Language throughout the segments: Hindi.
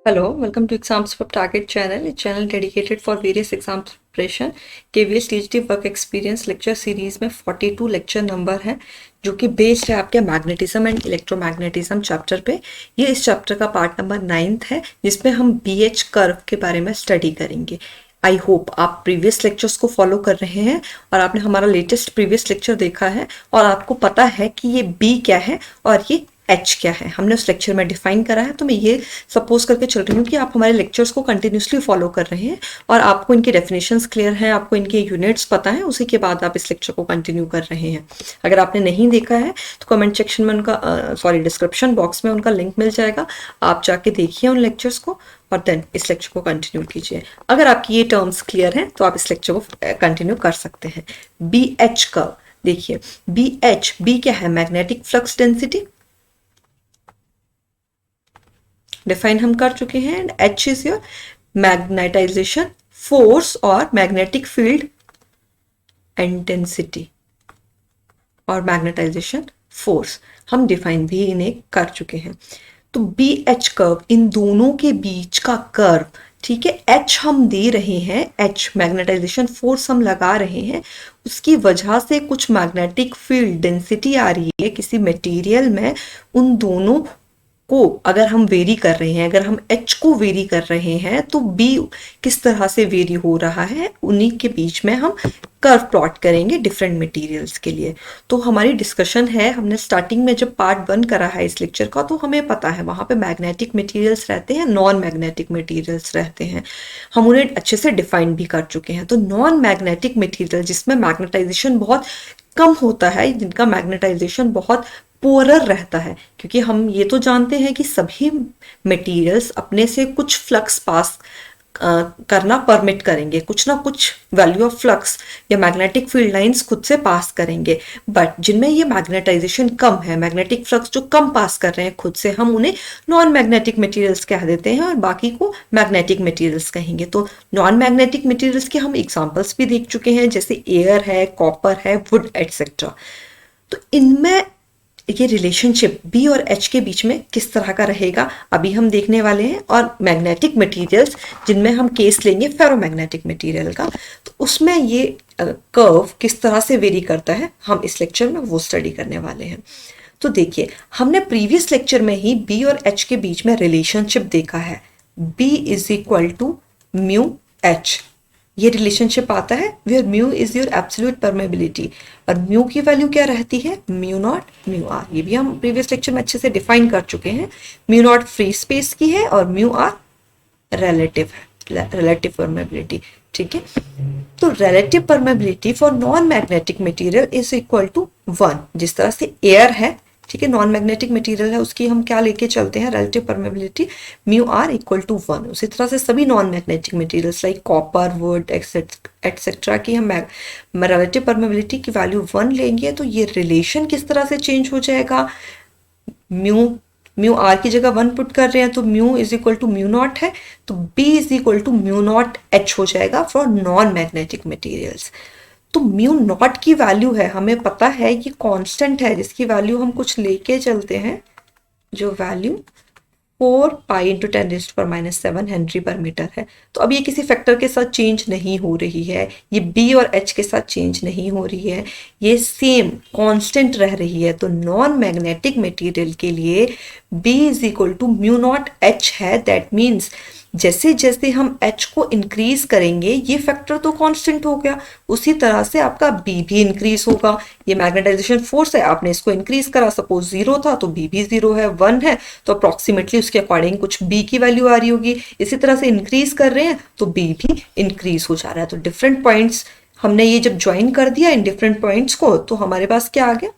Hello, welcome to Exams for Target channel, a channel dedicated for various exam preparation. KVS THD work experience lecture series में 42 लेक्चर नंबर हैं जो कि बेस्ड है आपके मैग्नेटिज्म एंड इलेक्ट्रोमैग्नेटिज्म चैप्टर पे। ये इस चैप्टर का पार्ट नंबर 9th है जिसमें हम BH कर्व के बारे में स्टडी करेंगे। आई होप आप प्रीवियस लेक्चर्स को फॉलो कर रहे हैं और आपने हमारा लेटेस्ट प्रीवियस लेक्चर देखा है और आपको पता है कि ये B क्या है और ये एच क्या है, हमने उस लेक्चर में डिफाइन करा है। तो मैं ये सपोज करके चल रही हूँ कि आप हमारे लेक्चर्स को कंटिन्यूसली फॉलो कर रहे हैं और आपको इनकी डेफिनेशंस क्लियर हैं, आपको इनके यूनिट्स पता है, उसी के बाद आप इस लेक्चर को कंटिन्यू कर रहे हैं। अगर आपने नहीं देखा है तो कमेंट सेक्शन में उनका डिस्क्रिप्शन बॉक्स में उनका लिंक मिल जाएगा, आप जाके देखिए उन लेक्चर्स को और देन इस लेक्चर को कंटिन्यू कीजिए। अगर आपकी ये टर्म्स क्लियर हैं तो आप इस लेक्चर को कंटिन्यू कर सकते हैं। बी एच कर्व देखिए, बी क्या है? मैग्नेटिक फ्लक्स डेंसिटी डिफाइन हम कर चुके हैं। And H is your magnetisation force और मैग्नेटिक फील्ड इंटेंसिटी और मैग्नेटाइजेशन फोर्स हम डिफाइन भी इन्हें कर चुके हैं। तो बी एच कर्व इन दोनों के बीच का कर्व, ठीक है। एच हम दे रहे हैं, एच मैग्नेटाइजेशन फोर्स हम लगा रहे हैं, उसकी वजह से कुछ मैग्नेटिक फील्ड डेंसिटी आ रही है किसी मटेरियल में। उन दोनों को अगर हम वेरी कर रहे हैं, अगर हम एच को वेरी कर रहे हैं तो बी किस तरह से वेरी हो रहा है, उन्हीं के बीच में हम कर्व प्लॉट करेंगे डिफरेंट मटेरियल्स के लिए। तो हमारी डिस्कशन है, हमने स्टार्टिंग में जब पार्ट 1 करा है इस लेक्चर का तो हमें पता है वहाँ पे मैग्नेटिक मटेरियल्स रहते हैं, नॉन मैग्नेटिक मटेरियल्स रहते हैं, हम उन्हें अच्छे से डिफाइन भी कर चुके हैं। तो नॉन मैग्नेटिक मटेरियल जिसमें मैग्नेटाइजेशन बहुत कम होता है, जिनका मैग्नेटाइजेशन बहुत पोरर रहता है, क्योंकि हम ये तो जानते हैं कि सभी मटेरियल्स अपने से कुछ फ्लक्स पास करना परमिट करेंगे, कुछ ना कुछ वैल्यू ऑफ फ्लक्स या मैग्नेटिक फील्ड लाइंस खुद से पास करेंगे। बट जिनमें ये मैग्नेटाइजेशन कम है, मैग्नेटिक फ्लक्स जो कम पास कर रहे हैं खुद से, हम उन्हें नॉन मैग्नेटिक मटेरियल्स कह देते हैं और बाकी को मैग्नेटिक मटेरियल्स कहेंगे। तो नॉन मैग्नेटिक मटेरियल्स के हम एग्जाम्पल्स भी देख चुके हैं, जैसे एयर है, कॉपर है, वुड एटसेट्रा। तो इनमें ये रिलेशनशिप बी और एच के बीच में किस तरह का रहेगा अभी हम देखने वाले हैं। और मैग्नेटिक मटेरियल्स जिनमें हम केस लेंगे फेरोमैग्नेटिक मटेरियल का, तो उसमें ये कर्व किस तरह से वेरी करता है हम इस लेक्चर में वो स्टडी करने वाले हैं। तो देखिए, हमने प्रीवियस लेक्चर में ही बी और एच के बीच में रिलेशनशिप देखा है, B is equal to mu H. ये रिलेशनशिप आता है where mu is your absolute permeability और म्यू की वैल्यू क्या रहती है? Mu naught mu R. ये भी हम प्रीवियस लेक्चर में अच्छे से डिफाइन कर चुके हैं। म्यू नॉट फ्री स्पेस की है और म्यू आर रिलेटिव है, रिलेटिव परमेबिलिटी, ठीक है। तो relative permeability for non magnetic material is equal to 1। जिस तरह से एयर है, ठीक है, नॉन मैग्नेटिक मटेरियल है, उसकी हम क्या लेके चलते हैं? Relative permeability mu R equal to 1। उसी तरह से सभी non magnetic materials like copper, wood etcetera की हम रिलेटिव परमेबिलिटी की वैल्यू 1 लेंगे। तो ये रिलेशन किस तरह से चेंज हो जाएगा? म्यू आर की जगह 1 पुट कर रहे हैं तो mu is equal to mu naught है, तो B is equal to mu naught H हो जाएगा फॉर नॉन मैग्नेटिक मटेरियल्स। तो म्यू नॉट की वैल्यू है, हमें पता है ये कांस्टेंट है जिसकी वैल्यू हम कुछ लेके चलते हैं, जो वैल्यू 4 पाई इंटू 10⁻⁻7 हेनरी पर मीटर है। तो अब ये किसी फैक्टर के साथ चेंज नहीं हो रही है, ये बी और एच के साथ चेंज नहीं हो रही है, ये सेम कांस्टेंट रह रही है। तो नॉन मैग्नेटिक मटेरियल के लिए B is equal to mu naught H है। दैट मीन्स जैसे जैसे हम h को इंक्रीज करेंगे, ये फैक्टर तो कांस्टेंट हो गया, उसी तरह से आपका b भी इंक्रीज होगा। ये मैग्नेटाइजेशन फोर्स है, आपने इसको इंक्रीज करा, सपोज 0 था तो b भी 0 है, 1 है तो अप्रोक्सीमेटली उसके अकॉर्डिंग कुछ b की वैल्यू आ रही होगी। इसी तरह से इंक्रीज कर रहे हैं तो b भी इंक्रीज हो जा रहा है। तो डिफरेंट पॉइंट्स हमने ये जब ज्वाइन कर दिया इन डिफरेंट पॉइंट्स को, तो हमारे पास क्या आ गया?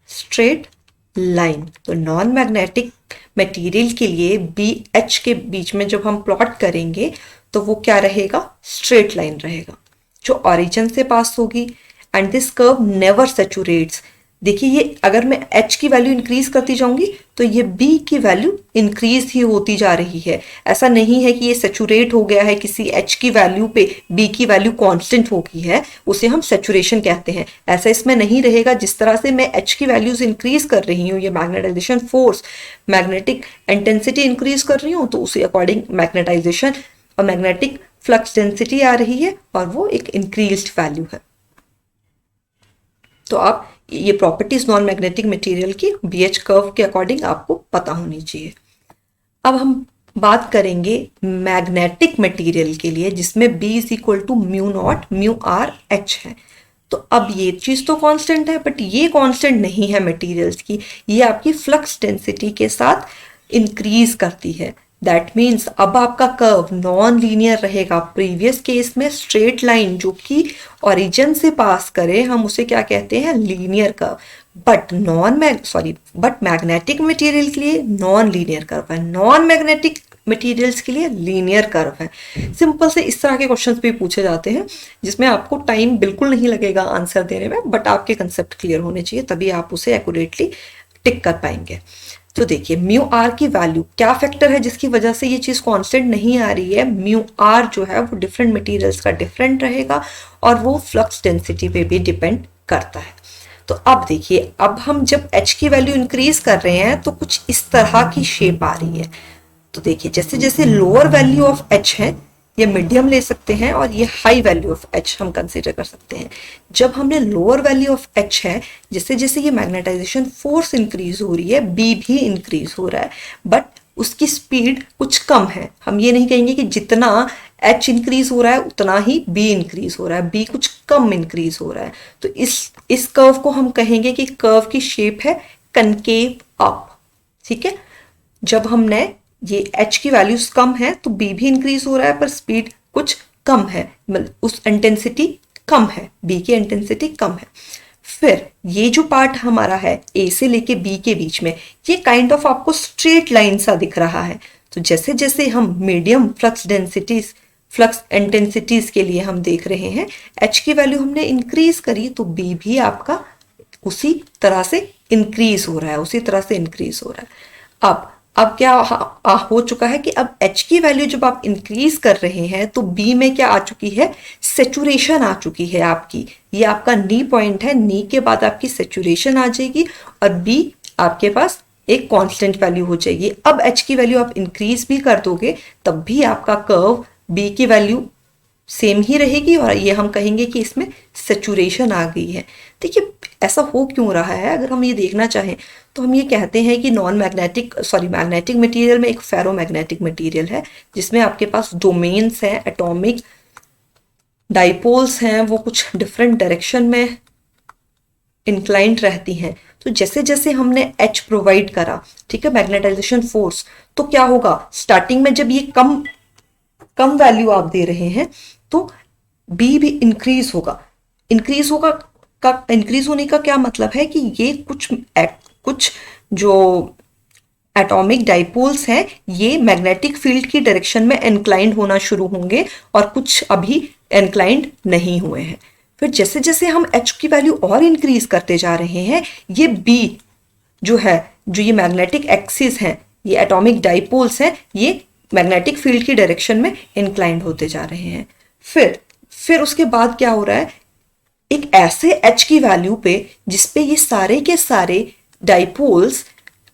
Straight line. तो नॉन मैग्नेटिक मटेरियल के लिए बी एच के बीच में जब हम प्लॉट करेंगे तो वो क्या रहेगा? स्ट्रेट लाइन रहेगा जो ओरिजिन से पास होगी। एंड दिस कर्व नेवर सैचुरेट्स, देखिए ये अगर मैं H की वैल्यू इंक्रीज करती जाऊंगी तो ये B की वैल्यू इंक्रीज ही होती जा रही है। ऐसा नहीं है कि ये सेचुरेट हो गया है किसी H की वैल्यू पे, B की वैल्यू कांस्टेंट हो गई है, उसे हम सेचुरेशन कहते हैं। ऐसा इसमें नहीं रहेगा। जिस तरह से मैं H की वैल्यूज इंक्रीज कर रही हूँ, ये magnetisation force, magnetic intensity increase कर रही हूँ, तो उसी अकॉर्डिंग मैग्नेटाइजेशन और मैग्नेटिक फ्लक्स डेंसिटी आ रही है और वो एक इंक्रीज्ड वैल्यू है। तो आप ये प्रॉपर्टीज नॉन मैग्नेटिक मटेरियल की BH कर्व के अकॉर्डिंग आपको पता होनी चाहिए। अब हम बात करेंगे मैग्नेटिक मटेरियल के लिए जिसमें B is equal to mu naught mu R H है। तो अब ये चीज तो कांस्टेंट है, बट ये कांस्टेंट नहीं है मटेरियल्स की, ये आपकी फ्लक्स डेंसिटी के साथ इंक्रीज करती है। दैट मीन्स अब आपका कर्व नॉन लीनियर रहेगा। प्रीवियस केस में स्ट्रेट लाइन जो कि ओरिजिन से पास करे, हम उसे क्या कहते हैं, linear curve. But magnetic material के लिए नॉन लीनियर कर्व है, नॉन मैग्नेटिक मटेरियल्स के लिए लीनियर कर्व है। सिंपल से इस तरह के क्वेश्चंस भी पूछे जाते हैं जिसमें आपको टाइम बिल्कुल नहीं लगेगा आंसर देने में, बट आपके कंसेप्ट क्लियर होने चाहिए, तभी आप उसे एक्यूरेटली टिक कर पाएंगे। तो देखिए म्यू आर की वैल्यू क्या फैक्टर है जिसकी वजह से ये चीज कांस्टेंट नहीं आ रही है। म्यू आर जो है वो डिफरेंट मटेरियल्स का डिफरेंट रहेगा और वो फ्लक्स डेंसिटी पे भी डिपेंड करता है। तो अब देखिए, अब हम जब H की वैल्यू इंक्रीज कर रहे हैं तो कुछ इस तरह की शेप आ रही है। तो देखिए जैसे जैसे लोअर वैल्यू ऑफ H है, ये मीडियम ले सकते हैं और ये हाई वैल्यू ऑफ H हम कंसीडर कर सकते हैं। जब हमने लोअर वैल्यू ऑफ H है, जैसे जैसे ये मैग्नेटाइजेशन फोर्स इंक्रीज हो रही है, B भी इंक्रीज हो रहा है, बट उसकी स्पीड कुछ कम है। हम ये नहीं कहेंगे कि जितना H इंक्रीज हो रहा है उतना ही B इंक्रीज हो रहा है, B कुछ कम इंक्रीज हो रहा है। तो इस कर्व को हम कहेंगे कि कर्व की शेप है कनकेव अप। ठीक है, जब हमने ये H की वैल्यूज कम है तो B भी इंक्रीज हो रहा है पर स्पीड कुछ कम है, मतलब उस इंटेंसिटी कम है, B की इंटेंसिटी कम है। फिर ये जो पार्ट हमारा है A से लेके B के बीच में, ये काइंड ऑफ आपको स्ट्रेट लाइन सा दिख रहा है। तो जैसे जैसे हम medium flux densities, flux intensities के लिए हम देख रहे हैं, H की वैल्यू हमने इंक्रीज करी तो B भी आपका उसी तरह से इंक्रीज हो रहा है, उसी तरह से इंक्रीज हो रहा है। अब क्या हो चुका है कि अब H की वैल्यू जब आप इंक्रीज कर रहे हैं तो B में क्या आ चुकी है, सेचुरेशन आ चुकी है आपकी। ये आपका नी पॉइंट है, नी के बाद आपकी सेचुरेशन आ जाएगी और B आपके पास एक कांस्टेंट वैल्यू हो जाएगी। अब H की वैल्यू आप इंक्रीज भी कर दोगे तब भी आपका कर्व B की वैल्यू सेम ही रहेगी और ये हम कहेंगे कि इसमें सेचुरेशन आ गई है। देखिए ऐसा हो क्यों रहा है, अगर हम ये देखना चाहें तो हम ये कहते हैं कि मैग्नेटिक मटेरियल में एक फेरोमैग्नेटिक मटेरियल है जिसमें आपके पास डोमेन्स हैं, एटॉमिक डाइपोल्स हैं, वो कुछ डिफरेंट डायरेक्शन में इंक्लाइंड रहती हैं। तो जैसे जैसे हमने H प्रोवाइड करा, ठीक है, मैग्नेटाइजेशन फोर्स, तो क्या होगा, स्टार्टिंग में जब ये कम वैल्यू आप दे रहे हैं तो B भी इंक्रीज होगा। इंक्रीज होने का क्या मतलब है कि ये कुछ जो एटॉमिक डाइपोल्स हैं ये मैग्नेटिक फील्ड की डायरेक्शन में इंक्लाइंड होना शुरू होंगे और कुछ अभी इंक्लाइंड नहीं हुए हैं। फिर जैसे जैसे हम H की वैल्यू और इंक्रीज करते जा रहे हैं, ये B जो ये मैग्नेटिक एक्सिस है, ये एटॉमिक डाइपोल्स हैं, ये मैग्नेटिक फील्ड की डायरेक्शन में इंक्लाइंड होते जा रहे हैं। फिर उसके बाद क्या हो रहा है, एक ऐसे H की वैल्यू पे जिसपे ये सारे के सारे डाइपोल्स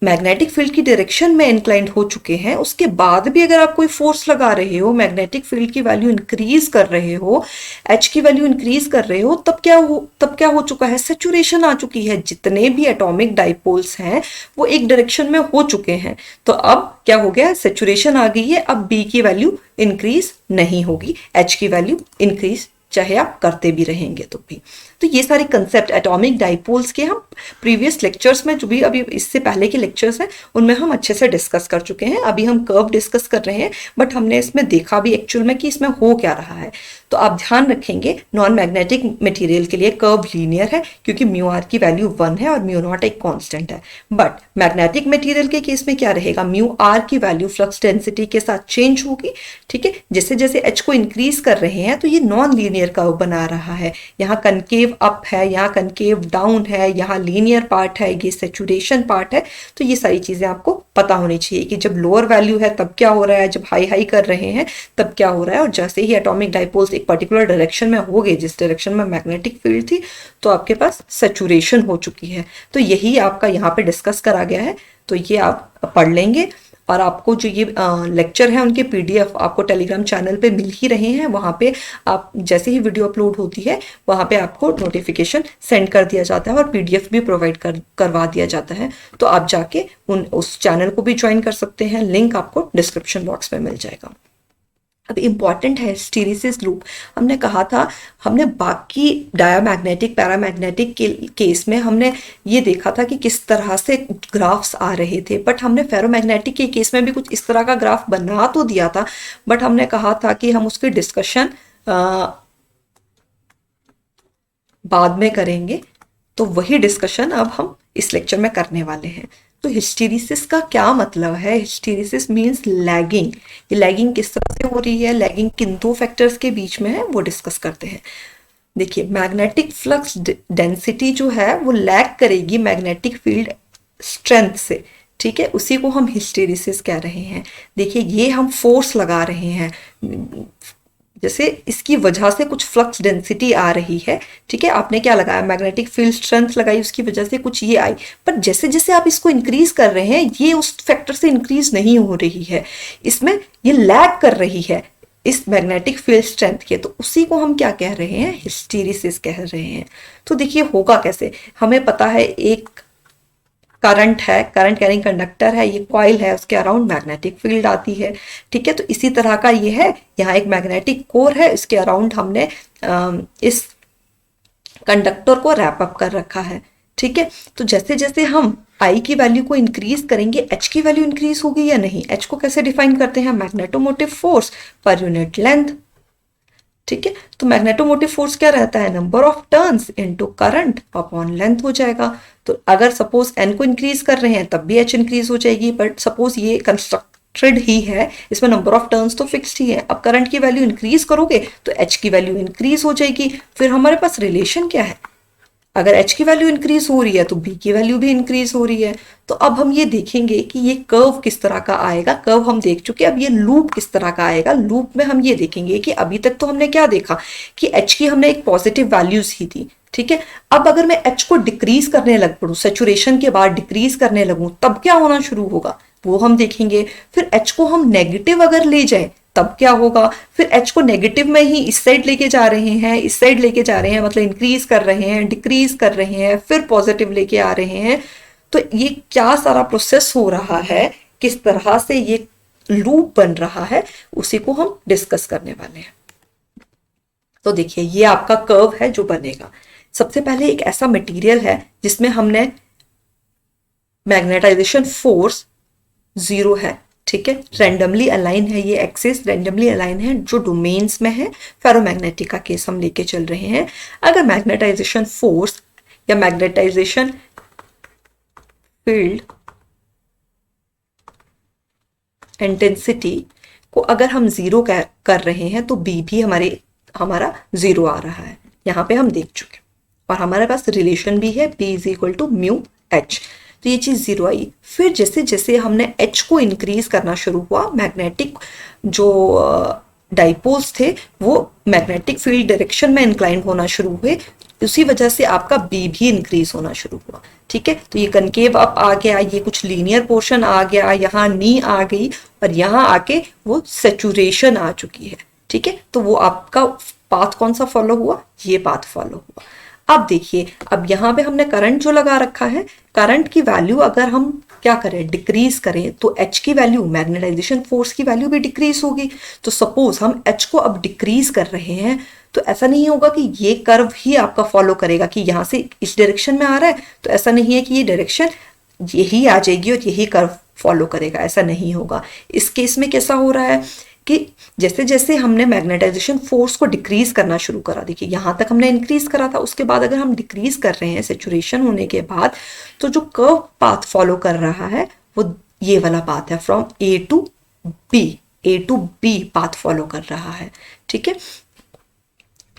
मैग्नेटिक फील्ड की डायरेक्शन में इंक्लाइंड हो चुके हैं, उसके बाद भी अगर आप कोई फोर्स लगा रहे हो, मैग्नेटिक फील्ड की वैल्यू इंक्रीज कर रहे हो, H की वैल्यू इंक्रीज कर रहे हो, तब क्या हो चुका है, सेचुरेशन आ चुकी है। जितने भी एटॉमिक डाइपोल्स हैं वो एक डायरेक्शन में हो चुके हैं। तो अब क्या हो गया, सेचुरेशन आ गई है। अब B की वैल्यू इंक्रीज नहीं होगी, H की वैल्यू इंक्रीज चाहे आप करते भी रहेंगे तो भी। तो ये सारे कंसेप्ट एटॉमिक डाइपोल्स के हम प्रीवियस लेक्चर्स में, जो भी अभी इससे पहले के लेक्चर्स हैं उनमें हम अच्छे से डिस्कस कर चुके हैं। अभी हम कर्व डिस्कस कर रहे हैं, बट हमने इसमें देखा भी एक्चुअल में कि इसमें हो क्या रहा है। तो आप ध्यान रखेंगे नॉन मैग्नेटिक मटेरियल के लिए कर्व लीनियर है क्योंकि म्यू आर की वैल्यू 1 है और म्यू नॉट एक कांस्टेंट है। बट मैग्नेटिक मटेरियल के केस में क्या रहेगा, म्यू आर की वैल्यू फ्लक्स डेंसिटी के साथ चेंज होगी। ठीक है, जैसे जैसे एच को इंक्रीज कर रहे हैं तो ये नॉन लीनियर कर्व बना रहा है। यहाँ कनकेव अप है, यहाँ कनकेव डाउन है, यहाँ लीनियर पार्ट है, ये सेचुरेशन पार्ट है। तो ये सारी चीजें आपको पता होनी चाहिए कि जब लोअर वैल्यू है तब क्या हो रहा है, जब हाई हाई कर रहे हैं तब क्या हो रहा है। और जैसे ही एटॉमिक डाइपोल्स एक पर्टिकुलर डायरेक्शन में हो गए, जिस डायरेक्शन में मैग्नेटिक फील्ड थी, तो आपके पास सेचुरेशन हो चुकी है। तो यही आपका यहाँ पे डिस्कस करा गया है। तो ये आप पढ़ लेंगे और आपको जो ये लेक्चर है उनके पीडीएफ आपको टेलीग्राम चैनल पे मिल ही रहे हैं। वहाँ पे आप जैसे ही वीडियो अपलोड होती है वहाँ पे आपको नोटिफिकेशन सेंड कर दिया जाता है और पीडीएफ भी प्रोवाइड करवा दिया जाता है। तो आप जाके उस चैनल को भी ज्वाइन कर सकते हैं, लिंक आपको डिस्क्रिप्शन बॉक्स में मिल जाएगा। अब इम्पॉर्टेंट है हिस्टेरिसिस लूप। हमने कहा था, हमने बाकी डायामैग्नेटिक पैरामैग्नेटिक के केस में हमने ये देखा था कि किस तरह से ग्राफ्स आ रहे थे, बट हमने फेरोमैग्नेटिक के केस में भी कुछ इस तरह का ग्राफ बना तो दिया था, बट हमने कहा था कि हम उसकी डिस्कशन बाद में करेंगे। तो वही डिस्कशन अब हम इस लेक्चर में करने वाले हैं। तो हिस्टेरिसिस का क्या मतलब है? Hysteresis means lagging. ये लैगिंग किस तरह से हो रही है, लैगिंग किन दो फैक्टर्स के बीच में है, वो डिस्कस करते हैं। देखिए, मैग्नेटिक फ्लक्स डेंसिटी जो है वो लैग करेगी मैग्नेटिक फील्ड स्ट्रेंथ से। ठीक है, उसी को हम हिस्टेरिसिस कह रहे हैं। देखिए, ये हम फोर्स लगा रहे हैं, जैसे इसकी वजह से कुछ फ्लक्स डेंसिटी आ रही है। ठीक है, आपने क्या लगाया, मैग्नेटिक फील्ड स्ट्रेंथ लगाई, उसकी वजह से कुछ ये आई। पर जैसे जैसे आप इसको इंक्रीज कर रहे हैं, ये उस फैक्टर से इंक्रीज नहीं हो रही है, इसमें ये लैग कर रही है इस मैग्नेटिक फील्ड स्ट्रेंथ के। तो उसी को हम क्या कह रहे हैं, हिस्टेरिसिस कह रहे हैं। तो देखिए होगा कैसे, हमें पता है एक करंट है, करंट कैरिंग कंडक्टर है, ये कॉइल है, उसके अराउंड मैग्नेटिक फील्ड आती है। ठीक है, तो इसी तरह का ये है, यहाँ एक मैग्नेटिक कोर है, इसके अराउंड हमने इस कंडक्टर को रैप अप कर रखा है। ठीक है, तो जैसे जैसे हम आई की वैल्यू को इंक्रीज करेंगे, एच की वैल्यू इंक्रीज होगी या नहीं। एच को कैसे डिफाइन करते हैं, magnetomotive force per unit length. ठीक है, तो मैग्नेटोमोटिव फोर्स क्या रहता है, number of turns into current upon length हो जाएगा। तो अगर सपोज एन को इंक्रीज कर रहे हैं तब भी एच इंक्रीज हो जाएगी, बट सपोज ये कंस्ट्रक्टेड ही है, इसमें नंबर ऑफ टर्न्स तो फिक्स्ड ही है। अब करंट की वैल्यू इंक्रीज करोगे तो एच की वैल्यू इंक्रीज हो जाएगी। फिर हमारे पास रिलेशन क्या है, अगर एच की वैल्यू इंक्रीज हो रही है तो बी की वैल्यू भी इंक्रीज हो रही है। तो अब हम ये देखेंगे कि ये कर्व किस तरह का आएगा। कर्व हम देख चुके, अब ये लूप किस तरह का आएगा। लूप में हम ये देखेंगे कि अभी तक तो हमने क्या देखा कि एच की हमने एक पॉजिटिव वैल्यूज ही थी। ठीक है, अब अगर मैं एच को डिक्रीज करने लग पड़ूं, सेचुरेशन के बाद डिक्रीज करने लगूं, तब क्या होना शुरू होगा वो हम देखेंगे। फिर एच को हम नेगेटिव अगर ले जाए तब क्या होगा। फिर एच को नेगेटिव में ही इस साइड लेके जा रहे हैं, इस साइड लेके जा रहे हैं, मतलब इंक्रीज कर रहे हैं, डिक्रीज कर रहे हैं, फिर पॉजिटिव लेके आ रहे हैं। तो ये क्या सारा प्रोसेस हो रहा है, किस तरह से ये लूप बन रहा है, उसी को हम डिस्कस करने वाले हैं। तो देखिए, ये आपका कर्व है जो बनेगा। सबसे पहले एक ऐसा मटेरियल है जिसमें हमने मैग्नेटाइजेशन फोर्स 0 है। ठीक है, रैंडमली अलाइन है, ये एक्सिस रैंडमली अलाइन है जो डोमेन्स में है। फेरोमैग्नेटिक का केस हम लेके चल रहे हैं। अगर मैग्नेटाइजेशन फोर्स या मैग्नेटाइजेशन फील्ड इंटेंसिटी को अगर हम 0 कर रहे हैं तो बी भी हमारा 0 आ रहा है। यहाँ पे हम देख चुके और हमारे पास रिलेशन भी है, B is equal to mu H. तो ये चीज़ 0 आई। फिर जैसे जैसे हमने एच को इंक्रीज करना शुरू हुआ, मैग्नेटिक जो डाइपोल्स थे वो मैग्नेटिक फील्ड डायरेक्शन में इंक्लाइन होना शुरू हुए, उसी वजह से आपका बी भी इंक्रीज होना शुरू हुआ। ठीक है, तो ये कनकेव अप आ गया, ये कुछ लीनियर पोर्शन आ गया, यहाँ नी आ गई और यहाँ आके वो सेचुरेशन आ चुकी है। ठीक है, तो वो आपका पाथ कौन सा फॉलो हुआ, ये पाथ फॉलो हुआ। अब देखिए, अब यहाँ पे हमने करंट जो लगा रखा है, करंट की वैल्यू अगर हम क्या करें, डिक्रीज करें, तो एच की वैल्यू, मैग्नेटाइजेशन फोर्स की वैल्यू भी डिक्रीज होगी। तो सपोज हम एच को अब डिक्रीज कर रहे हैं, तो ऐसा नहीं होगा कि ये कर्व ही आपका फॉलो करेगा कि यहाँ से इस डायरेक्शन में आ रहा है, तो ऐसा नहीं है कि ये डायरेक्शन यही आ जाएगी और यही कर्व फॉलो करेगा, ऐसा नहीं होगा। इस केस में कैसा हो रहा है, कि जैसे जैसे हमने मैग्नेटाइजेशन फोर्स को डिक्रीज करना शुरू करा, देखिए यहाँ तक हमने इंक्रीज करा था, उसके बाद अगर हम डिक्रीज कर रहे हैं सेचुरेशन होने के बाद, तो जो कर्व पाथ फॉलो कर रहा है वो ये वाला पाथ है, from A to B path follow कर रहा है, ठीक है।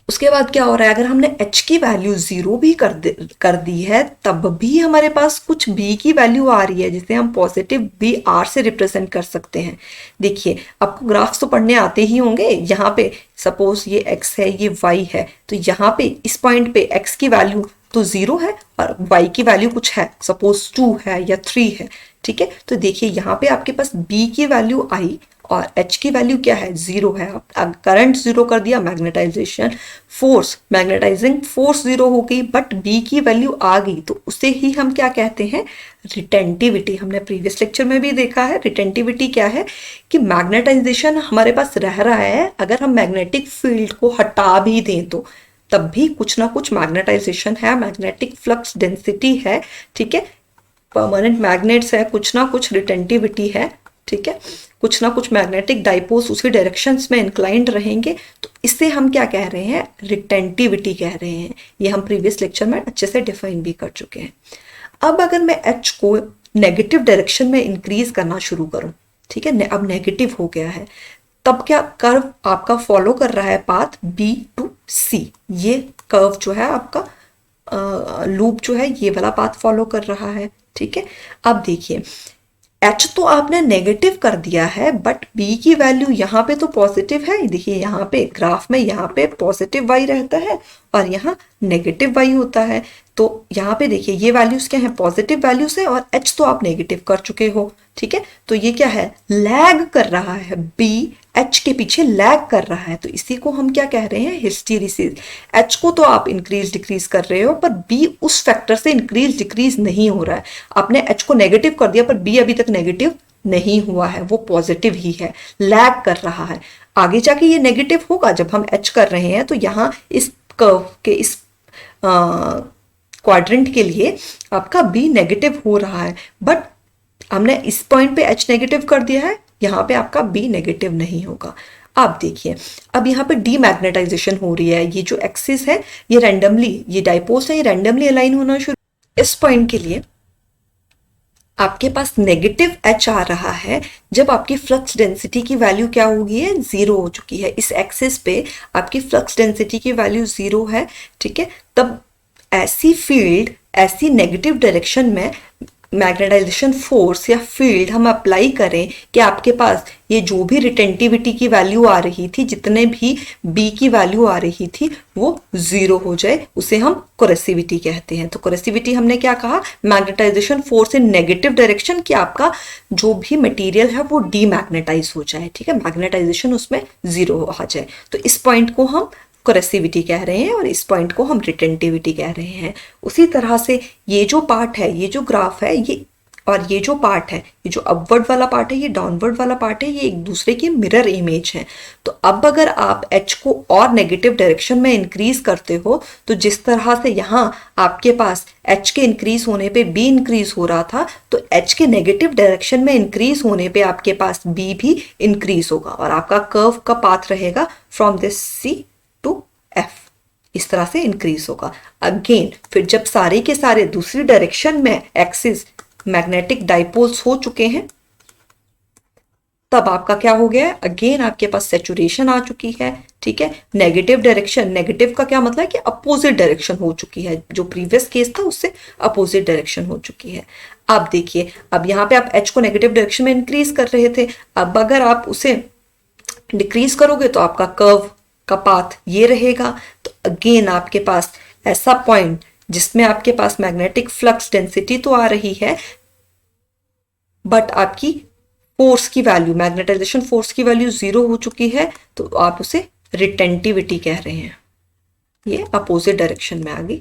उसके बाद क्या हो रहा है, अगर हमने h की वैल्यू 0 भी कर दी है, तब भी हमारे पास कुछ b की वैल्यू आ रही है, जिसे हम पॉजिटिव b r से रिप्रेजेंट कर सकते हैं। देखिए आपको ग्राफ्स तो पढ़ने आते ही होंगे, यहाँ पे सपोज ये x है, ये y है, तो यहाँ पे इस पॉइंट पे x की वैल्यू तो 0 है और y की वैल्यू कुछ है, सपोज 2 है या 3 है, ठीक है। तो देखिए यहाँ पे आपके पास b की वैल्यू आई और h की वैल्यू क्या है, 0 है। अब करंट 0 कर दिया, मैग्नेटाइजिंग फोर्स 0 हो गई, बट b की वैल्यू आ गई, तो उसे ही हम क्या कहते हैं, रिटेंटिविटी। हमने प्रीवियस लेक्चर में भी देखा है रिटेंटिविटी क्या है, कि मैग्नेटाइजेशन हमारे पास रह रहा है, अगर हम मैग्नेटिक फील्ड को हटा भी दें तो तब भी कुछ ना कुछ मैग्नेटाइजेशन है, मैग्नेटिक फ्लक्स डेंसिटी है, ठीक है, परमानेंट मैग्नेट्स है, कुछ ना कुछ रिटेंटिविटी है, ठीक है, कुछ ना कुछ मैग्नेटिक डाइपोल्स उसी डायरेक्शंस में इंक्लाइंड रहेंगे, तो इससे हम क्या कह रहे हैं, रिटेंटिविटी कह रहे हैं। ये हम प्रीवियस लेक्चर में अच्छे से डिफाइन भी कर चुके हैं। अब अगर मैं h को नेगेटिव डायरेक्शन में इंक्रीज करना शुरू करूं, ठीक है, अब नेगेटिव हो गया है, तब क्या कर्व आपका फॉलो कर रहा है पाथ b टू c, ये कर्व जो है आपका लूप जो है ये वाला पाथ फॉलो कर रहा है, ठीक है। अब देखिए h तो आपने नेगेटिव कर दिया है, बट b की वैल्यू यहाँ पे तो पॉजिटिव है, देखिए यहाँ पे ग्राफ में यहाँ पे पॉजिटिव y रहता है और यहाँ नेगेटिव y होता है, तो यहाँ पे देखिए ये वैल्यूज क्या है, पॉजिटिव वैल्यूज है, और h तो आप नेगेटिव कर चुके हो, ठीक है। तो ये क्या है, लैग कर रहा है, b h के पीछे लैग कर रहा है, तो इसी को हम क्या कह रहे हैं, हिस्टेरिसिस। h को तो आप इंक्रीज डिक्रीज कर रहे हो, पर b उस फैक्टर से इंक्रीज डिक्रीज नहीं हो रहा है। आपने h को नेगेटिव कर दिया, पर b अभी तक नेगेटिव नहीं हुआ है, वो पॉजिटिव ही है, लैग कर रहा है। आगे जाके ये नेगेटिव होगा जब हम h कर रहे हैं, तो यहाँ इस कर्व के इस क्वाड्रेंट के लिए आपका b नेगेटिव हो रहा है, बट हमने इस पॉइंट पे h नेगेटिव कर दिया है, यहाँ पे आपका b नेगेटिव नहीं होगा। अब देखिए, अब यहाँ पे डीमैग्नेटाइजेशन हो रही है, ये जो एक्सिस है ये रैंडमली, ये डाइपोल्स है, ये रैंडमली अलाइन होना शुरू, इस पॉइंट के लिए आपके पास नेगेटिव h आ रहा है, जब आपकी फ्लक्स डेंसिटी की वैल्यू क्या हो गई है, 0 हो चुकी है। इस एक्सिस पे आपकी फ्लक्स डेंसिटी की वैल्यू 0 है, ठीक है। तब ऐसी फील्ड, ऐसी नेगेटिव डायरेक्शन में मैग्नेटाइजेशन फोर्स या फील्ड हम अप्लाई करें कि आपके पास ये जो भी रिटेंटिविटी की वैल्यू आ रही थी, जितने भी b की वैल्यू आ रही थी, वो 0 हो जाए, उसे हम कोरेसिविटी कहते हैं। तो कोरेसिविटी हमने क्या कहा, magnetisation force in negative direction, कि आपका जो भी मटेरियल है वो डीमैग्नेटाइज हो जाए, ठीक है, मैग्नेटाइजेशन उसमें 0 आ जाए। तो इस पॉइंट को हम कोरेसिविटी कह रहे हैं और इस पॉइंट को हम रिटेंटिविटी कह रहे हैं। उसी तरह से ये जो पार्ट है, ये जो ग्राफ है, ये और ये जो पार्ट है, ये जो अपवर्ड वाला पार्ट है, ये डाउनवर्ड वाला पार्ट है, ये एक दूसरे की मिरर इमेज है। तो अब अगर आप h को और नेगेटिव डायरेक्शन में इंक्रीज करते हो, तो जिस तरह से यहाँ आपके पास h के इंक्रीज होने पे b इंक्रीज हो रहा था, तो h के नेगेटिव डायरेक्शन में इंक्रीज होने पे आपके पास b भी इंक्रीज होगा, और आपका कर्व का पाथ रहेगा from this c to f, इस तरह से इंक्रीज होगा। अगेन फिर जब सारे के सारे दूसरी डायरेक्शन में एक्सिस मैग्नेटिक डाइपोल्स हो चुके हैं, तब आपका क्या हो गया है, अगेन आपके पास सेचुरेशन आ चुकी है, ठीक है। नेगेटिव डायरेक्शन, नेगेटिव का क्या मतलब है कि अपोजिट डायरेक्शन हो चुकी है, जो प्रीवियस केस था उससे अपोजिट डायरेक्शन हो चुकी है। अब देखिए, अब यहाँ पे आप h को नेगेटिव डायरेक्शन में इंक्रीज कर रहे थे, अब अगर आप उसे डिक्रीज करोगे तो आपका कर्व का पाथ ये रहेगा। तो अगेन आपके पास ऐसा पॉइंट जिसमें आपके पास मैग्नेटिक फ्लक्स डेंसिटी तो आ रही है, बट आपकी फोर्स की वैल्यू, मैग्नेटाइजेशन फोर्स की वैल्यू 0 हो चुकी है, तो आप उसे रिटेंटिविटी कह रहे हैं। ये अपोजिट डायरेक्शन में आ गई,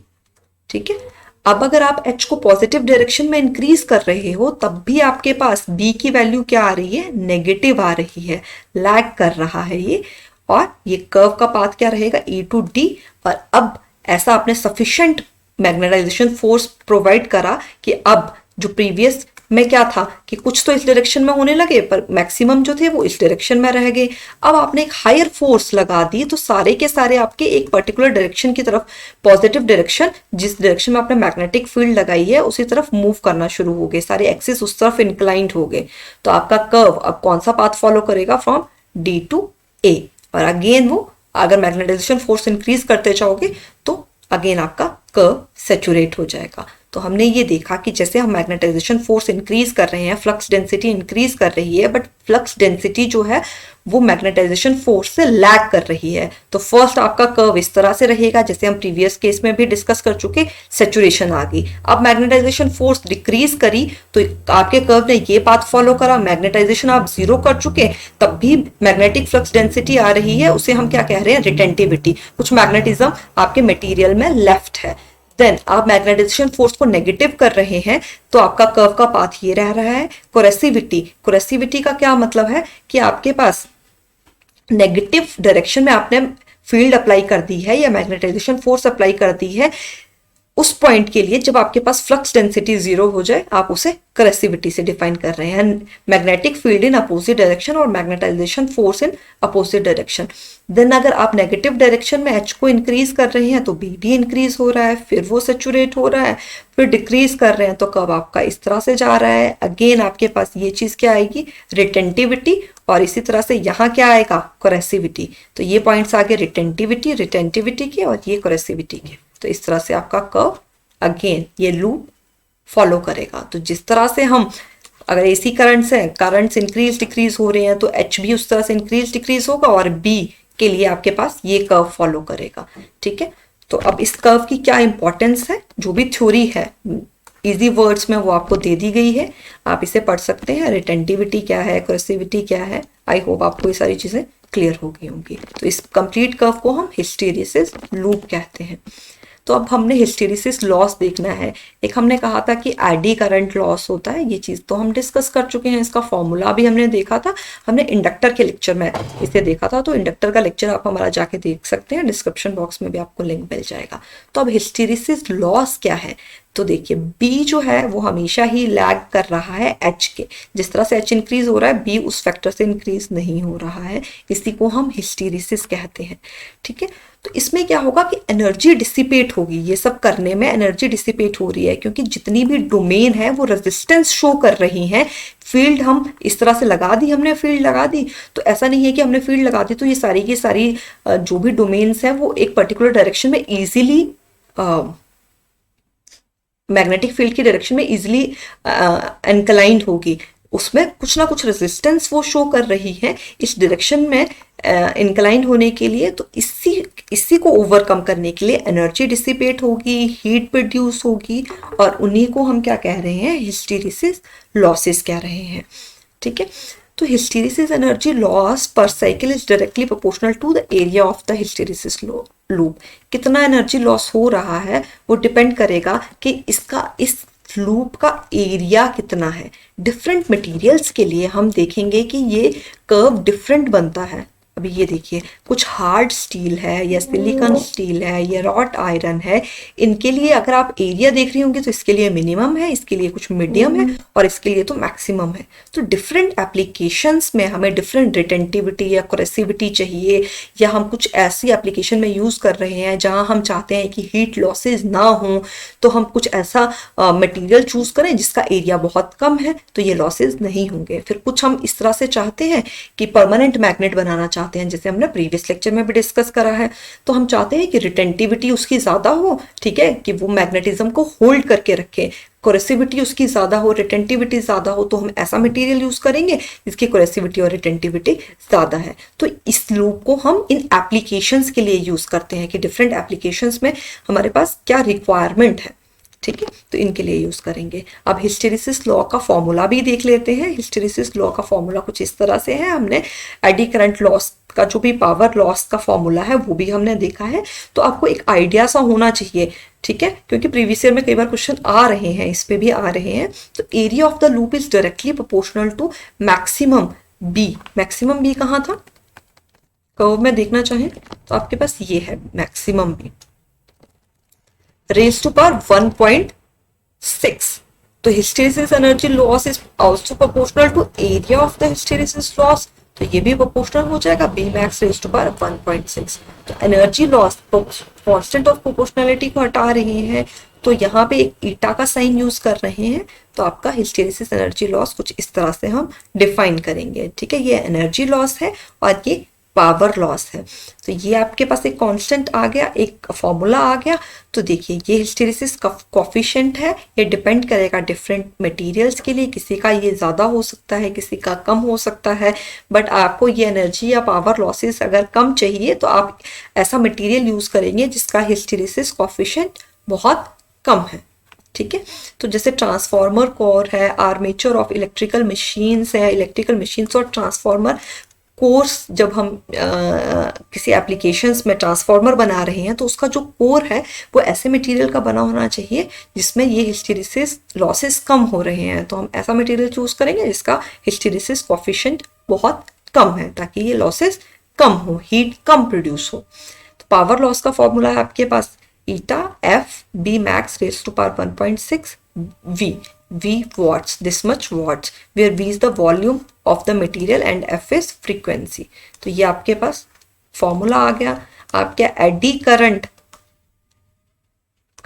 ठीक है। अब अगर आप h को पॉजिटिव डायरेक्शन में इंक्रीज कर रहे हो, तब भी आपके पास b की वैल्यू क्या आ रही है, नेगेटिव आ रही है, लैग कर रहा है ये, और ये कर्व का पाथ क्या रहेगा, e टू d। और अब ऐसा आपने सफिशिएंट मैग्नेटाइजेशन फोर्स प्रोवाइड करा कि अब जो प्रीवियस में क्या था कि कुछ तो इस डायरेक्शन में होने लगे पर मैक्सिमम जो थे वो इस डायरेक्शन में रह गए। अब आपने एक हायर फोर्स लगा दी तो सारे के सारे आपके एक पर्टिकुलर डायरेक्शन की तरफ, पॉजिटिव डायरेक्शन, जिस डायरेक्शन में आपने मैग्नेटिक फील्ड लगाई है उसी तरफ मूव करना शुरू हो गए, सारे एक्सिस उस तरफ इंक्लाइंड हो गए। तो आपका कर्व अब कौन सा पाथ फॉलो करेगा, फ्रॉम डी टू ए। और अगेन वो अगर मैग्नेटाइजेशन फोर्स इंक्रीज करते जाओगे तो अगेन आपका कर्व सेचुरेट हो जाएगा। तो हमने ये देखा कि जैसे हम मैग्नेटाइजेशन फोर्स इंक्रीज कर रहे हैं, फ्लक्स डेंसिटी इंक्रीज कर रही है, बट फ्लक्स डेंसिटी जो है वो मैग्नेटाइजेशन फोर्स से लैग कर रही है। तो फर्स्ट आपका कर्व इस तरह से रहेगा, जैसे हम प्रीवियस केस में भी डिस्कस कर चुके, सेचुरेशन आ गई। अब मैग्नेटाइजेशन फोर्स डिक्रीज करी तो आपके कर्व ने ये पाथ फॉलो करा, मैग्नेटाइजेशन आप जीरो कर चुके तब भी मैग्नेटिक फ्लक्स डेंसिटी आ रही है, उसे हम क्या कह रहे हैं, रिटेंटिविटी। कुछ मैग्नेटिज्म आपके मटेरियल में लेफ्ट है। देन आप मैग्नेटाइजेशन फोर्स को नेगेटिव कर रहे हैं तो आपका कर्व का पाथ ये रह रहा है। कोरेसिविटी, कोरेसिविटी का क्या मतलब है कि आपके पास नेगेटिव डायरेक्शन में आपने फील्ड अप्लाई कर दी है या मैग्नेटाइजेशन फोर्स अप्लाई कर दी है, उस पॉइंट के लिए जब आपके पास फ्लक्स डेंसिटी जीरो हो जाए आप उसे करेसिविटी से डिफाइन कर रहे हैं। Magnetic field in opposite direction और magnetisation force in opposite direction. Then अगर आप नेगेटिव डायरेक्शन में एच को इंक्रीज कर रहे हैं तो बी भी इंक्रीज हो रहा है, फिर वो सेचुरेट हो रहा है, फिर डिक्रीज कर रहे हैं तो कर्व आपका इस तरह से जा रहा है। अगेन आपके पास ये चीज क्या आएगी, रिटेंटिविटी, और इसी तरह से यहाँ क्या आएगा, कोरेसिविटी। तो ये पॉइंट्स आगे रिटेंटिविटी, रिटेंटिविटी के, और ये कोरेसिविटी के। तो इस तरह से आपका कर्व अगेन ये लूप फॉलो करेगा। तो जिस तरह से हम अगर एसी करंट्स हैं, करंट्स इंक्रीज डिक्रीज हो रहे हैं तो एच भी उस तरह से इंक्रीज डिक्रीज होगा, और बी के लिए आपके पास ये कर्व फॉलो करेगा। ठीक है, तो अब इस कर्व की क्या इंपॉर्टेंस है, जो भी थ्योरी है इजी वर्ड्स में वो आपको दे दी गई है, आप इसे पढ़ सकते हैं। रिटेंटिविटी क्या है, कोरेसिविटी क्या है, आई होप आपको ये सारी चीजें क्लियर हो गई होंगी। तो इस कंप्लीट कर्व को हम हिस्टेरिसिस लूप कहते हैं। तो अब हमने हिस्टेरिसिस लॉस देखना है। एक हमने कहा था कि एडी करंट लॉस होता है, ये चीज तो हम डिस्कस कर चुके हैं, इसका फॉर्मूला भी हमने देखा था, हमने इंडक्टर के लेक्चर में इसे देखा था। तो इंडक्टर का लेक्चर आप हमारा जाके देख सकते हैं, डिस्क्रिप्शन बॉक्स में भी आपको लिंक मिल जाएगा। तो अब हिस्टेरिसिस लॉस क्या है, तो देखिए बी जो है वो हमेशा ही लैग कर रहा है एच के। जिस तरह से एच इंक्रीज हो रहा है बी उस फैक्टर से इंक्रीज नहीं हो रहा है, इसी को हम हिस्टेरिसिस कहते हैं। ठीक है, तो इसमें क्या होगा कि एनर्जी डिसिपेट होगी, ये सब करने में एनर्जी डिसिपेट हो रही है क्योंकि जितनी भी डोमेन है वो रेजिस्टेंस शो कर रही हैं। फील्ड हम इस तरह से लगा दी, हमने फील्ड लगा दी, तो ऐसा नहीं है कि हमने फील्ड लगा दी तो ये सारी की सारी जो भी डोमेन्स हैं वो एक पर्टिकुलर डायरेक्शन में इजीली मैग्नेटिक फील्ड की डायरेक्शन में इजीली इंक्लाइंड होगी। उसमें कुछ ना कुछ रेजिस्टेंस वो शो कर रही है इस डायरेक्शन में इंक्लाइंड होने के लिए। तो इसी को ओवरकम करने के लिए एनर्जी डिसिपेट होगी, हीट प्रोड्यूस होगी, और उन्हीं को हम क्या कह रहे हैं, हिस्टेरिसिस लॉसेस कह रहे हैं। ठीक है, तो hysteresis energy loss per cycle is directly proportional to the area of the hysteresis loop. कितना एनर्जी लॉस हो रहा है वो डिपेंड करेगा कि इस लूप का एरिया कितना है। डिफरेंट मटेरियल्स के लिए हम देखेंगे कि ये कर्व डिफरेंट बनता है। अभी ये देखिए, कुछ हार्ड स्टील है या सिलिकॉन स्टील है या रॉट आयरन है, इनके लिए अगर आप एरिया देख रही होंगी तो इसके लिए मिनिमम है, इसके लिए कुछ मीडियम है, और इसके लिए तो मैक्सिमम है। तो डिफरेंट एप्लीकेशंस में हमें डिफरेंट रिटेंटिविटी या कोरेसिविटी चाहिए, या हम कुछ ऐसी एप्लीकेशन में यूज कर रहे हैं जहां हम चाहते हैं कि हीट लॉसेज ना हो, तो हम कुछ ऐसा मटेरियल चूज करें जिसका एरिया बहुत कम है तो ये लॉसेज नहीं होंगे। फिर कुछ हम इस तरह से चाहते हैं कि परमानेंट मैग्नेट बनाना चाहते हैं, जैसे हमने प्रीवियस लेक्चर में भी डिस्कस करा है, तो हम चाहते हैं कि रिटेंटिविटी उसकी ज्यादा हो, ठीक है, कि वो मैग्नेटिज्म को होल्ड करके रखे, कोरेसिविटी उसकी ज्यादा हो, रिटेंटिविटी ज्यादा हो, तो हम ऐसा मटेरियल यूज करेंगे जिसकी कोरेसिविटी और रिटेंटिविटी ज्यादा है। तो इस लूप को हम इन एप्लीकेशंस के लिए यूज करते हैं कि डिफरेंट एप्लीकेशंस में हमारे पास क्या रिक्वायरमेंट है। ठीक है, तो इनके लिए यूज करेंगे। अब हिस्टेरिसिस लॉ का फॉर्मूला भी देख लेते हैं। हिस्टेरिसिस लॉ का फॉर्मूला कुछ इस तरह से है, हमने एडी करंट लॉस का जो भी पावर लॉस का फॉर्मूला है वो भी हमने देखा है, तो आपको एक आइडिया सा होना चाहिए। ठीक है, क्योंकि प्रीवियस ईयर में कई बार क्वेश्चन आ रहे हैं, इस पे भी आ रहे हैं। तो area of the loop is directly proportional to maximum B. Maximum B कहाँ था, कर्व में देखना चाहें तो आपके पास ये है maximum B, raise to power 1.6। तो hysteresis energy loss is also proportional to area of the hysteresis loss, तो ये भी प्रोपोर्शनल हो जाएगा B max raise to power 1.6। तो energy loss constant of proportionality को हटा रहे हैं, तो यहाँ पे एक ईटा का साइन यूज कर रहे हैं, तो आपका हिस्टेरिसिस एनर्जी लॉस कुछ इस तरह से हम डिफाइन करेंगे, ठीक है। ये एनर्जी लॉस है और ये पावर लॉस है। तो ये आपके पास एक कांस्टेंट आ गया, एक फॉर्मूला आ गया। तो देखिए ये हिस्टेरिसिस कोफिशिएंट है, ये डिपेंड करेगा डिफरेंट मटेरियल्स के लिए, किसी का ये ज़्यादा हो सकता है, किसी का कम हो सकता है, बट आपको ये एनर्जी या पावर लॉसेस अगर कम चाहिए तो आप ऐसा मटेरियल यूज़ करेंगे जिसका हिस्टेरिसिस कोफिशिएंट बहुत कम है, ठीक है। तो जैसे ट्रांसफार्मर कोर है, आर्मेचर ऑफ इलेक्ट्रिकल मशीन्स है, इलेक्ट्रिकल मशीन्स और ट्रांसफार्मर कोर्स, जब हम किसी एप्लीकेशंस में ट्रांसफार्मर बना रहे हैं तो उसका जो कोर है वो ऐसे मटेरियल का बना होना चाहिए जिसमें ये हिस्टेरिसिस लॉसेस कम हो रहे हैं। तो हम ऐसा मटेरियल चूज करेंगे जिसका हिस्टेरिसिस कोफिशिएंट बहुत कम है, ताकि ये लॉसेस कम हो, हीट कम प्रोड्यूस हो। तो पावर लॉस का फॉर्मूला है आपके पास eta F B max raise to power 1.6 V, V watts, this much watts, where V is the volume of the material and F is frequency। तो ये आपके पास फॉर्मूला आ गया। आपके एडी करंट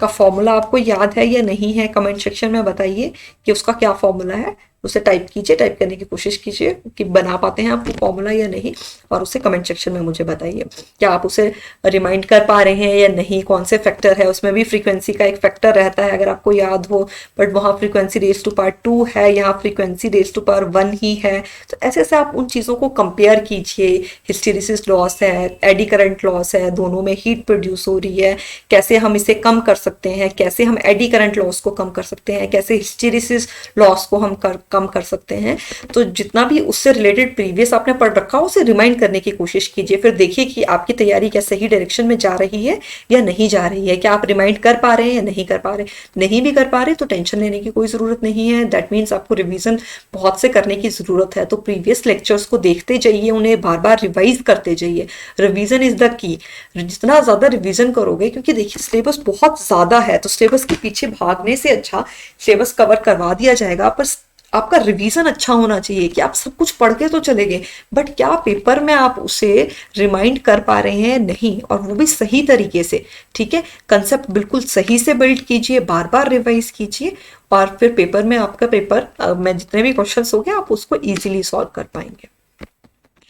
का फॉर्मूला आपको याद है या नहीं है, कमेंट सेक्शन में बताइए कि उसका क्या फॉर्मूला है। उसे टाइप कीजिए, टाइप करने की कोशिश कीजिए कि बना पाते हैं आप वो फॉर्मूला या नहीं, और उसे कमेंट सेक्शन में मुझे बताइए क्या आप उसे रिमाइंड कर पा रहे हैं या नहीं। कौन से फैक्टर है उसमें, भी फ्रीक्वेंसी का एक फैक्टर रहता है अगर आपको याद हो, बट वहाँ फ्रीक्वेंसी रेज टू पावर 2 है, यहाँ फ्रीक्वेंसी रेज टू पावर 1 ही है। तो ऐसे ऐसे आप उन चीज़ों को कंपेयर कीजिए। हिस्टेरिसिस लॉस है, एडी करंट लॉस है, दोनों में हीट प्रोड्यूस हो रही है, कैसे हम इसे कम कर सकते हैं, कैसे हम एडी करंट लॉस को कम कर सकते हैं, कैसे हिस्टेरिसिस लॉस को हम कम कर सकते हैं। तो जितना भी उससे रिलेटेड प्रीवियस आपने पढ़ रखा हो उसे रिमाइंड करने की कोशिश कीजिए, फिर देखिए कि आपकी तैयारी क्या सही डायरेक्शन में जा रही है या नहीं जा रही है, क्या आप रिमाइंड कर पा रहे हैं या नहीं कर पा रहे। नहीं भी कर पा रहे तो टेंशन लेने की कोई ज़रूरत नहीं है, दैट मीन्स आपको रिविजन बहुत से करने की ज़रूरत है। तो प्रीवियस लेक्चर्स को देखते जाइए, उन्हें बार बार रिवाइज करते जाइए। रिविजन इज द की, जितना ज़्यादा रिविजन करोगे, क्योंकि देखिए सिलेबस बहुत ज़्यादा है, तो सिलेबस के पीछे भागने से अच्छा सिलेबस कवर करवा दिया जाएगा, पर आपका रिवीजन अच्छा होना चाहिए कि आप सब कुछ पढ़ के तो चले गए, बट क्या पेपर में आप उसे रिमाइंड कर पा रहे हैं, नहीं, और वो भी सही तरीके से, ठीक है। कंसेप्ट बिल्कुल सही से बिल्ड कीजिए, बार बार रिवाइज कीजिए, और फिर पेपर में आपका पेपर में जितने भी क्वेश्चंस हो गए आप उसको इजीली सॉल्व कर पाएंगे।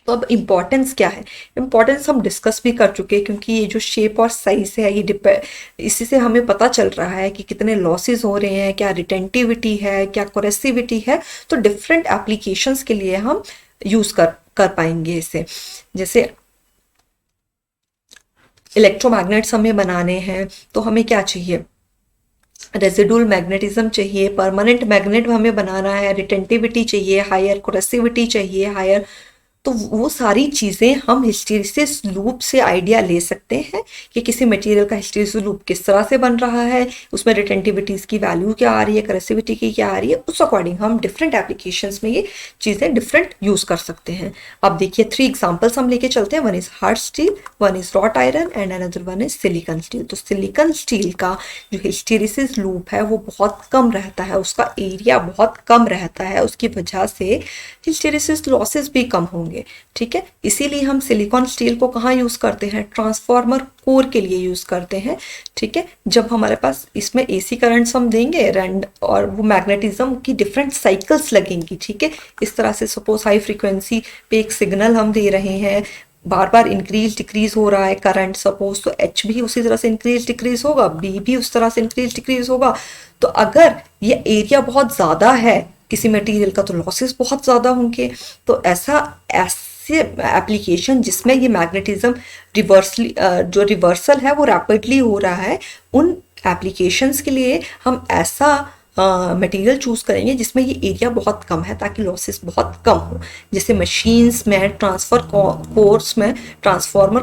तो अब इम्पॉर्टेंस क्या है, इम्पॉर्टेंस हम डिस्कस भी कर चुके हैं, क्योंकि ये जो शेप और साइज है ये इसी से हमें पता चल रहा है कि कितने लॉसेस हो रहे हैं, क्या रिटेंटिविटी है, क्या कोरेसिविटी है। तो डिफरेंट एप्लीकेशंस के लिए हम यूज कर पाएंगे इसे। जैसे इलेक्ट्रोमैग्नेट्स हमें बनाने हैं तो हमें क्या चाहिए, रेजिडुअल मैग्नेटिज्म चाहिए, परमानेंट मैग्नेट हमें बनाना है, रिटेंटिविटी चाहिए, हायर कोरेसिविटी चाहिए, हायर। तो वो सारी चीज़ें हम हिस्टेरिसिस लूप से आइडिया ले सकते हैं कि किसी मटेरियल का हिस्टेरिसिस लूप किस तरह से बन रहा है, उसमें रिटेंटिविटीज़ की वैल्यू क्या आ रही है, करेसिविटी की क्या आ रही है, उस अकॉर्डिंग हम डिफरेंट एप्लीकेशंस में ये चीज़ें डिफरेंट यूज़ कर सकते हैं। अब देखिए 3 एग्जाम्पल्स हम लेके चलते हैं। One is hard steel, one is wrought iron and another one is silicon steel. तो सिलिकॉन स्टील का जो हिस्टेरिसिस लूप है वो बहुत कम रहता है, उसका एरिया बहुत कम रहता है, उसकी वजह से हिस्टेरिसिस लॉसेस भी कम होंगे, ठीक है। इसीलिए हम सिलिकॉन स्टील को कहाँ यूज करते हैं, ट्रांसफार्मर कोर के लिए यूज करते हैं, ठीक है। जब हमारे पास इसमें एसी करंट्स हम देंगे एंड और वो मैग्नेटिज्म की डिफरेंट साइकिल्स लगेंगी, ठीक है। इस तरह से सपोज हाई फ्रीक्वेंसी पे एक सिग्नल हम दे रहे हैं, बार बार इंक्रीज डिक्रीज हो रहा है करंट सपोज, तो एच भी उसी तरह से इंक्रीज डिक्रीज होगा, बी भी उस तरह से इंक्रीज डिक्रीज होगा। तो अगर ये एरिया बहुत ज़्यादा है किसी मटेरियल का तो लॉसेस बहुत ज़्यादा होंगे। तो ऐसे एप्लीकेशन जिसमें ये मैग्नेटिज्म जो रिवर्सल है वो रैपिडली हो रहा है, उन एप्लीकेशंस के लिए हम ऐसा मटेरियल चूज करेंगे जिसमें ये एरिया बहुत कम है, ताकि लॉसेस बहुत कम हो। जैसे मशीन्स में ट्रांसफार्मर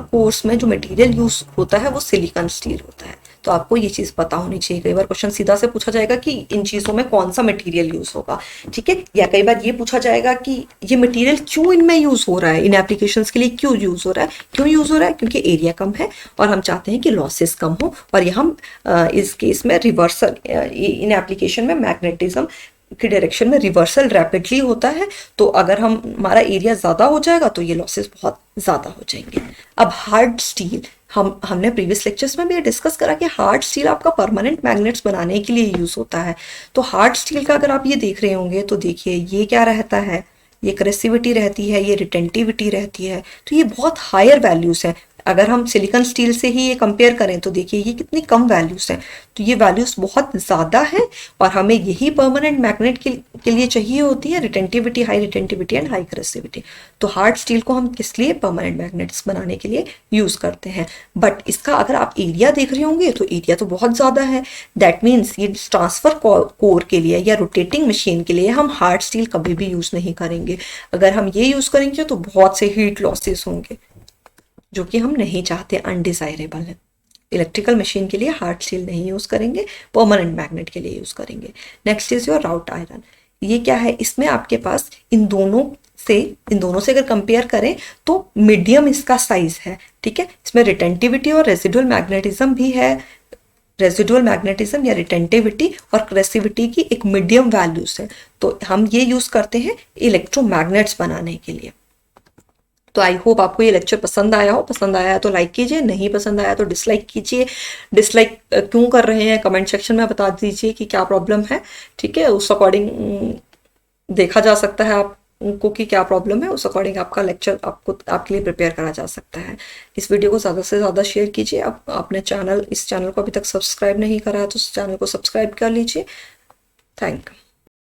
कोर्स में जो मटेरियल यूज होता है वो सिलिकॉन स्टील होता है। तो आपको ये चीज़ पता होनी चाहिए। कई बार क्वेश्चन सीधा से पूछा जाएगा कि इन चीज़ों में कौन सा मटेरियल यूज़ होगा, ठीक है, या कई बार ये पूछा जाएगा कि ये मटेरियल क्यों इनमें यूज़ हो रहा है, इन एप्लीकेशंस के लिए क्यों यूज़ हो रहा है। क्यों यूज़ हो रहा है? क्योंकि एरिया कम है और हम चाहते हैं कि लॉसेस कम हो, और ये हम इस केस में रिवर्सल, इन एप्लीकेशन में मैग्नेटिज्म की डायरेक्शन में रिवर्सल रैपिडली होता है। तो अगर हमारा एरिया ज़्यादा हो जाएगा तो ये लॉसेस बहुत ज़्यादा हो जाएंगे। अब हार्ड स्टील, हमने प्रीवियस लेक्चर्स में भी डिस्कस करा कि हार्ड स्टील आपका परमानेंट मैग्नेट्स बनाने के लिए यूज़ होता है। तो हार्ड स्टील का अगर आप ये देख रहे होंगे तो देखिए ये क्या रहता है, ये करेसिविटी रहती है, ये रिटेंटिविटी रहती है, तो ये बहुत हायर वैल्यूज़ हैं। अगर हम सिलिकॉन स्टील से ही ये कंपेयर करें तो देखिए ये कितनी कम वैल्यूज़ हैं, तो ये वैल्यूज़ बहुत ज़्यादा है और हमें यही परमानेंट मैग्नेट के लिए चाहिए होती है, retentivity, high retentivity and high coercivity. तो हार्ड स्टील को हम किस लिए परमानेंट मैग्नेट्स बनाने के लिए यूज़ करते हैं। बट इसका अगर आप एरिया देख रहे होंगे तो एरिया तो बहुत ज़्यादा है। दैट मीन्स ये ट्रांसफ़र कोर के लिए या रोटेटिंग मशीन के लिए हम हार्ड स्टील कभी भी यूज़ नहीं करेंगे। अगर हम ये यूज़ करेंगे तो बहुत से हीट लॉसेस होंगे जो कि हम नहीं चाहते, अनडिज़ायरेबल है। इलेक्ट्रिकल मशीन के लिए हार्ड स्टील नहीं यूज़ करेंगे, परमानेंट मैग्नेट के लिए यूज़ करेंगे। Next is your route iron. ये क्या है, इसमें आपके पास इन दोनों से अगर कंपेयर करें तो मीडियम इसका साइज है, ठीक है। इसमें रिटेंटिविटी और रेजिडुअल मैग्नेटिज्म भी है। रेजिडुअल मैग्नेटिज्म या रिटेंटिविटी और करेसिविटी की एक मीडियम वैल्यूज है। तो हम ये यूज़ करते हैं इलेक्ट्रोमैग्नेट्स बनाने के लिए। तो आई होप आपको ये लेक्चर पसंद आया हो। पसंद आया तो लाइक कीजिए, नहीं पसंद आया तो डिसलाइक कीजिए। डिसलाइक क्यों कर रहे हैं कमेंट सेक्शन में बता दीजिए कि क्या प्रॉब्लम है, ठीक है। उस अकॉर्डिंग देखा जा सकता है आपको कि क्या प्रॉब्लम है, उस अकॉर्डिंग आपका लेक्चर आपके लिए प्रिपेयर करा जा सकता है। इस वीडियो को ज़्यादा से ज़्यादा शेयर कीजिए। आपने इस चैनल को अभी तक सब्सक्राइब नहीं करा है तो इस चैनल को सब्सक्राइब कर लीजिए। Thank you.